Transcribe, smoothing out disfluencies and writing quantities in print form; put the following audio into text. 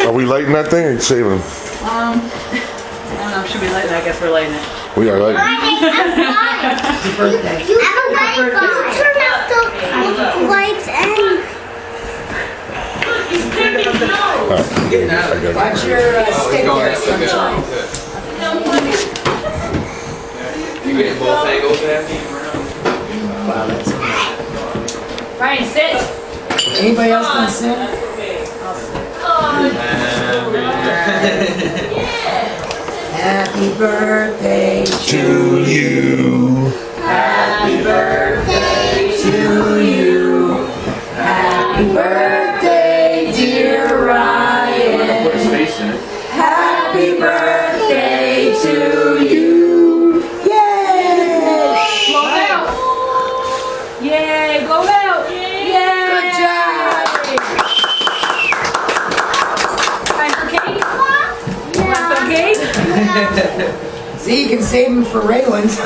Are we lighting that thing or saving? I don't know. Should we light it? I guess we're lighting it. We are lighting. Happy birthday. You turn off the lights and... Watch your stick there, sunshine. You getting both angles there? Wow, that's Brian, sit. Anybody else gonna sit? Happy birthday To you. Happy birthday to you. Happy birthday, dear Ryan. Put his face in it. Happy birthday to you. Yay! Blow out. Yay! Blow out. Yay! Good job. Time for cake. Want some cake? See, you can save them for Raylan's.